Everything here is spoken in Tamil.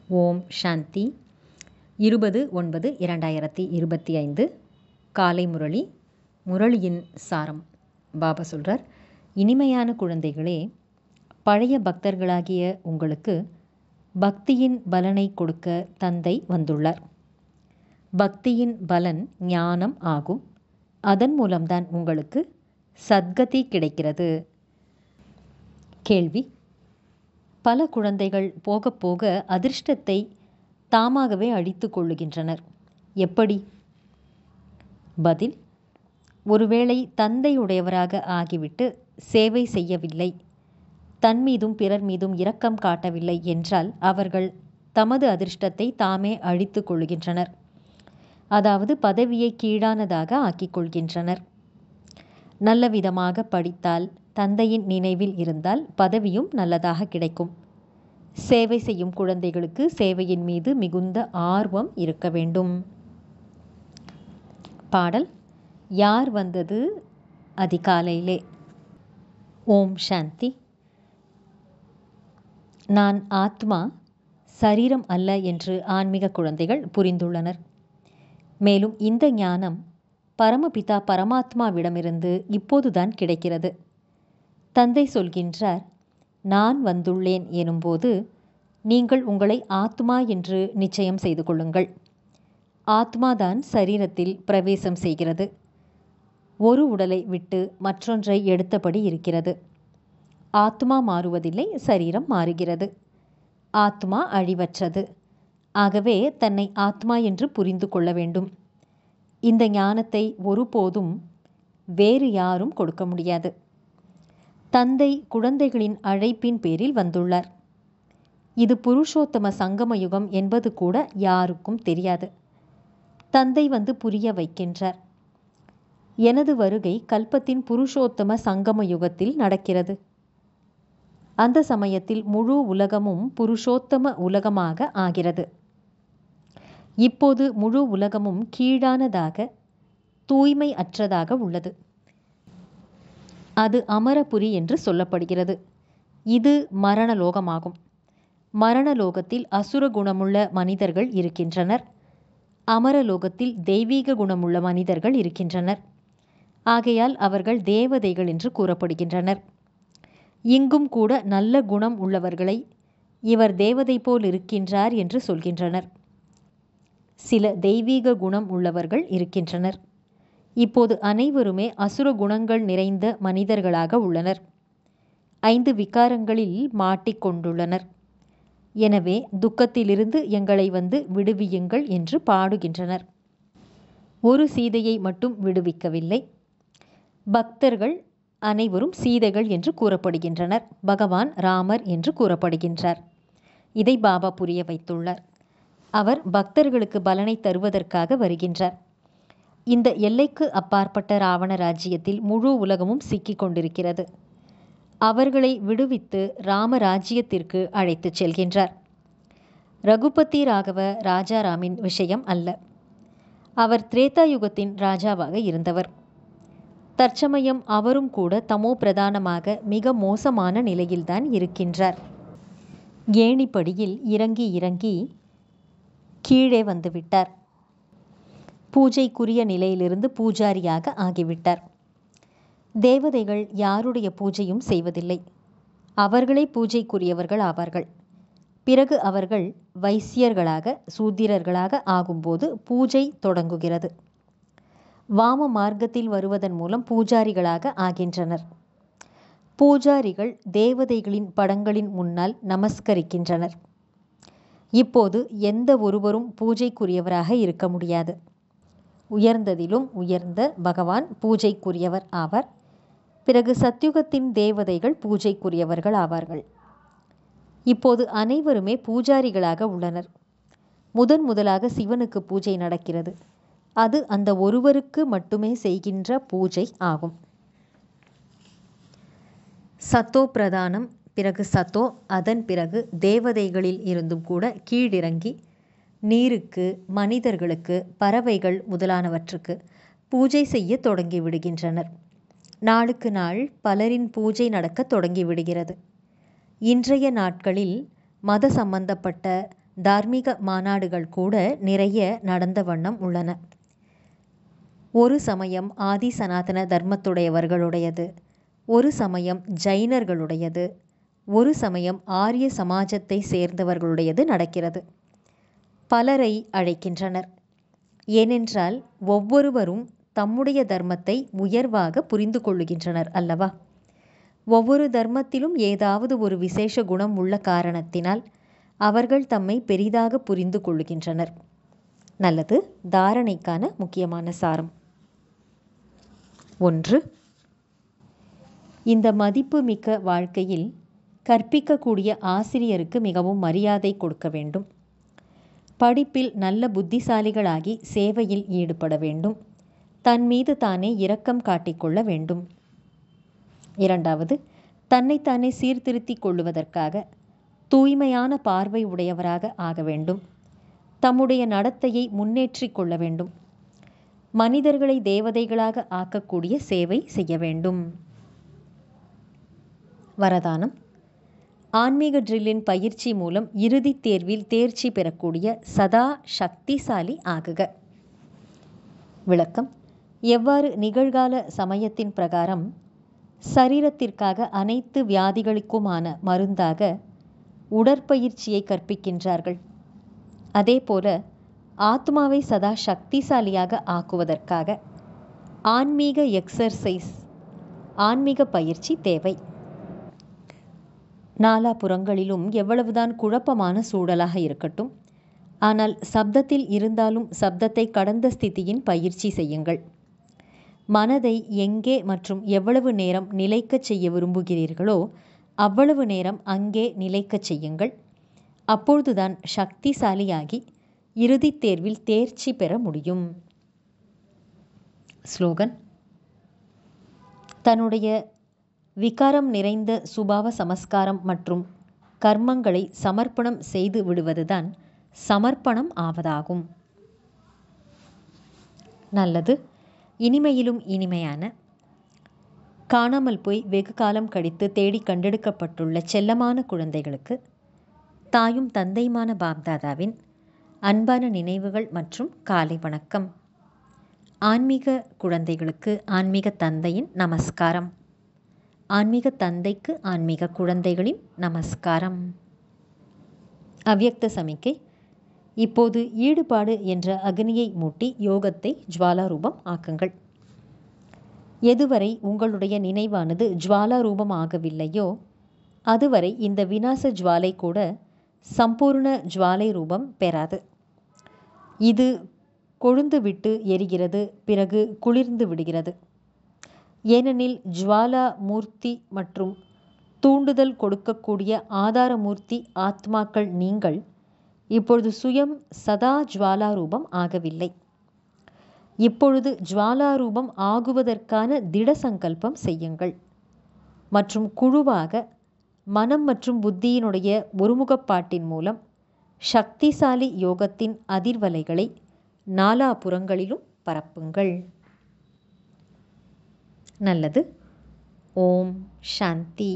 ஓம் சாந்தி. 20/9/2025 காலை முரளி. முரளியின் சாரம். பாபா சொல்கிறார், இனிமையான குழந்தைகளே, பழைய பக்தர்களாகிய உங்களுக்கு பக்தியின் பலனை கொடுக்க தந்தை வந்துள்ளார். பக்தியின் பலன் ஞானம் ஆகும். அதன் மூலம்தான் உங்களுக்கு சத்கதி கிடைக்கிறது. கேள்வி: பல குழந்தைகள் போக போக அதிர்ஷ்டத்தை தாமாகவே அழித்து கொள்ளுகின்றனர். எப்படி? பதில்: ஒருவேளை தந்தையுடையவராக ஆகிவிட்டு சேவை செய்யவில்லை, தன் மீதும் பிறர் மீதும் இரக்கம் காட்டவில்லை என்றால் அவர்கள் தமது அதிர்ஷ்டத்தை தாமே அழித்து கொள்கின்றனர். அதாவது பதவியை கீழானதாக ஆக்கிக் கொள்கின்றனர். நல்ல விதமாக படித்தால், தந்தையின் நினைவில் இருந்தால் பதவியும் நல்லதாக கிடைக்கும். சேவை செய்யும் குழந்தைகளுக்கு சேவையின் மீது மிகுந்த ஆர்வம் இருக்க வேண்டும். பாடல்: யார் வந்தது அதிகாலையிலே. ஓம் சாந்தி. நான் ஆத்மா, சரீரம் அல்ல என்று ஆன்மீக குழந்தைகள் புரிந்துள்ளனர். மேலும் இந்த ஞானம் பரமபிதா பரமாத்மாவிடமிருந்து இப்போதுதான் கிடைக்கிறது. தந்தை சொல்கின்றார், நான் வந்துள்ளேன் எனும்போது நீங்கள் உங்களை ஆத்மா என்று நிச்சயம் செய்து கொள்ளுங்கள். ஆத்மாதான் சரீரத்தில் பிரவேசம் செய்கிறது. ஒரு உடலை விட்டு மற்றொன்றை எடுத்தபடி இருக்கிறது. ஆத்மா மாறுவதில்லை, சரீரம் மாறுகிறது. ஆத்மா அழிவற்றது. ஆகவே தன்னை ஆத்மா என்று புரிந்து கொள்ள வேண்டும். இந்த ஞானத்தை ஒருபோதும் வேறு யாரும் கொடுக்க முடியாது. தந்தை குழந்தைகளின் அழைப்பின் பேரில் வந்துள்ளார். இது புருஷோத்தம சங்கம யுகம் என்பது கூட யாருக்கும் தெரியாது. தந்தை வந்து புரிய வைக்கின்றார். எனது வருகை கல்பத்தின் புருஷோத்தம சங்கம யுகத்தில் நடக்கிறது. அந்த சமயத்தில் முழு உலகமும் புருஷோத்தம உலகமாக ஆகிறது. இப்போது முழு உலகமும் கீழானதாக, தூய்மை அற்றதாக உள்ளது. அது அமரபுரி என்று சொல்லப்படுகிறது. இது மரணலோகமாகும். மரணலோகத்தில் அசுர குணமுள்ள மனிதர்கள் இருக்கின்றனர். அமரலோகத்தில் தெய்வீக குணமுள்ள மனிதர்கள் இருக்கின்றனர். ஆகையால் அவர்கள் தேவதைகள் என்று கூறப்படுகின்றனர். இங்கும் கூட நல்ல குணம் உள்ளவர்களை இவர் தேவதை போல் இருக்கின்றார் என்று சொல்கின்றனர். சில தெய்வீக குணம் உள்ளவர்கள் இருக்கின்றனர். இப்போது அனைவருமே அசுர குணங்கள் நிறைந்த மனிதர்களாக உள்ளனர். 5 விகாரங்களில் மாட்டிக்கொண்டுள்ளனர். எனவே துக்கத்திலிருந்து எங்களை வந்து விடுவியுங்கள் என்று பாடுகின்றனர். ஒரு சீதையை மட்டும் விடுவிக்கவில்லை. பக்தர்கள் அனைவரும் சீதைகள் என்று கூறப்படுகின்றனர். பகவான் ராமர் என்று கூறப்படுகின்றார். இதை பாபா புரிய வைத்துள்ளார். அவர் பக்தர்களுக்கு பலனை தருவதற்காக வருகின்றார். இந்த எல்லைக்கு அப்பாற்பட்ட ராவண ராஜ்யத்தில் முழு உலகமும் சிக்கிக் கொண்டிருக்கிறது. அவர்களை விடுவித்து ராமராஜ்யத்திற்கு அழைத்துச் செல்கின்றார். ரகுபதி ராகவ ராஜாராமின் விஷயம் அல்ல. அவர் திரேதாயுகத்தின் ராஜாவாக இருந்தவர். தற்சமயம் அவரும் கூட தமோ பிரதானமாக மிக மோசமான நிலையில்தான் இருக்கின்றார். ஏணிப்படியில் இறங்கி இறங்கி கீழே வந்துவிட்டார். பூஜைக்குரிய நிலையிலிருந்து பூஜாரியாக ஆகிவிட்டார். தேவதைகள் யாருடைய பூஜையும் செய்வதில்லை. அவர்களே பூஜைக்குரியவர்கள் ஆவார்கள். பிறகு அவர்கள் வைசியர்களாக, சூத்திரர்களாக ஆகும்போது பூஜை தொடங்குகிறது. வாம மார்க்கத்தில் வருவதன் மூலம் பூஜாரிகளாக ஆகின்றனர். பூஜாரிகள் தேவதைகளின் படங்களின் முன்னால் நமஸ்கரிக்கின்றனர். இப்போது எந்த ஒருவரும் பூஜைக்குரியவராக இருக்க முடியாது. உயர்ந்ததிலும் உயர்ந்த பகவான் பூஜைக்குரியவர் ஆவார். பிறகு சத்யுகத்தின் தேவதைகள் பூஜைக்குரியவர்கள் ஆவார்கள். இப்போது அனைவருமே பூஜாரிகளாக உள்ளனர். முதலாக சிவனுக்கு பூஜை நடக்கிறது. அது அந்த ஒருவருக்கு மட்டுமே செய்கின்ற பூஜை ஆகும். சத்தோ பிரதானம், பிறகு சத்தோ, அதன் பிறகு தேவதைகளில் இருந்தும் கூட கீழிறங்கி நீருக்கு, மனிதர்களுக்கு, பறவைகள் முதலானவற்றுக்கு பூஜை செய்ய தொடங்கி விடுகின்றனர். நாளுக்கு நாள் பலரின் பூஜை நடக்க தொடங்கி விடுகிறது. இன்றைய நாட்களில் மத சம்பந்தப்பட்ட தார்மீக மாநாடுகள் கூட நிறைய நடந்த வண்ணம் உள்ளன. ஒரு சமயம் ஆதி சனாதன தர்மத்துடையவர்களுடையது, ஒரு சமயம் ஜைனர்களுடையது, ஒரு சமயம் ஆரிய சமாஜத்தை சேர்ந்தவர்களுடையது நடக்கிறது. பலரை அழைக்கின்றனர். ஏனென்றால் ஒவ்வொருவரும் தம்முடைய தர்மத்தை உயர்வாக புரிந்து கொள்ளுகின்றனர் அல்லவா? ஒவ்வொரு தர்மத்திலும் ஏதாவது ஒரு விசேஷ குணம் உள்ள காரணத்தினால் அவர்கள் தம்மை பெரிதாக புரிந்து கொள்ளுகின்றனர். நல்லது. தாரணைக்கான முக்கியமான சாரம். 1. இந்த மதிப்பு மிக்க வாழ்க்கையில் கற்பிக்கக்கூடிய ஆசிரியருக்கு மிகவும் மரியாதை கொடுக்க வேண்டும். படிப்பில் நல்ல புத்திசாலிகளாகி சேவையில் ஈடுபட வேண்டும். தன் மீது தானே இரக்கம் காட்டிக்கொள்ள வேண்டும். 2. தன்னைத்தானே சீர்திருத்திக் கொள்ளுவதற்காக தூய்மையான பார்வை உடையவராக ஆக வேண்டும். தம்முடைய நடத்தையை முன்னேற்றிக் கொள்ள வேண்டும். மனிதர்களை தேவதைகளாக ஆக்கக்கூடிய சேவை செய்ய வேண்டும். வரதானம். ஆன்மீக ட்ரில்லின் பயிற்சி மூலம் இறுதித் தேர்வில் தேர்ச்சி பெறக்கூடிய சதா சக்திசாலி ஆகுக. விளக்கம். எவ்வாறு நிகழ்கால சமயத்தின் பிரகாரம் சரீரத்திற்காக அனைத்து வியாதிகளுக்குமான மருந்தாக உடற்பயிற்சியை கற்பிக்கின்றார்கள், அதேபோல ஆத்மாவை சதா சக்திசாலியாக ஆக்குவதற்காக ஆன்மீக எக்ஸர்சைஸ், ஆன்மீக பயிற்சி தேவை. நாலாபுறங்களிலும் எவ்வளவுதான் குழப்பமான சூழலாக இருக்கட்டும், ஆனால் சப்தத்தில் இருந்தாலும் சப்தத்தை கடந்த ஸ்திதியின் பயிற்சி செய்யுங்கள். மனதை எங்கே மற்றும் எவ்வளவு நேரம் நிலைக்கச் செய்ய விரும்புகிறீர்களோ அவ்வளவு நேரம் அங்கே நிலைக்கச் செய்யுங்கள். அப்பொழுதுதான் சக்திசாலியாகி இறுதித் தேர்வில் தேர்ச்சி பெற முடியும். ஸ்லோகன். தன்னுடைய விகாரம் நிறைந்த சுபாவ சமஸ்காரம் மற்றும் கர்மங்களை சமர்ப்பணம் செய்து விடுவதுதான் சமர்ப்பணம் ஆவதாகும். நல்லது. இனிமையிலும் இனிமையான, காணாமல் போய் வெகு காலம் கழித்து தேடி கண்டெடுக்கப்பட்டுள்ள செல்லமான குழந்தைகளுக்கு தாயும் தந்தையுமான பாப்தாதாவின் அன்பான நினைவுகள் மற்றும் காலை வணக்கம். ஆன்மீக குழந்தைகளுக்கு ஆன்மீக தந்தையின் நமஸ்காரம். ஆன்மீக தந்தைக்கு ஆன்மீக குழந்தைகளின் நமஸ்காரம். அவ்யக்த சமிக்கை. இப்போது ஈடுபாடு என்ற அக்னியை மூட்டி யோகத்தை ஜுவாலாரூபம் ஆக்குங்கள். எதுவரை உங்களுடைய நினைவானது ஜுவாலாரூபம் ஆகவில்லையோ அதுவரை இந்த விநாச ஜுவாலை கூட சம்பூர்ண ஜுவாலை ரூபம் பெறாது. இது கொழுந்து விட்டு எரிகிறது, பிறகு குளிர்ந்து விடுகிறது. ஏனெனில் ஜுவாலா மூர்த்தி மற்றும் தூண்டுதல் கொடுக்கக்கூடிய ஆதாரமூர்த்தி ஆத்மாக்கள் நீங்கள் இப்பொழுது சுயம் சதா ஜுவாலாரூபம் ஆகவில்லை. இப்பொழுது ஜுவாலாரூபம் ஆகுவதற்கான திட சங்கல்பம் செய்யுங்கள் மற்றும் குழுவாக மனம் மற்றும் புத்தியினுடைய ஒருமுகப்பாட்டின் மூலம் சக்திசாலி யோகத்தின் அதிர்வலைகளை நாலாபுறங்களிலும் பரப்புங்கள். நல்லது. ஓம் சாந்தி.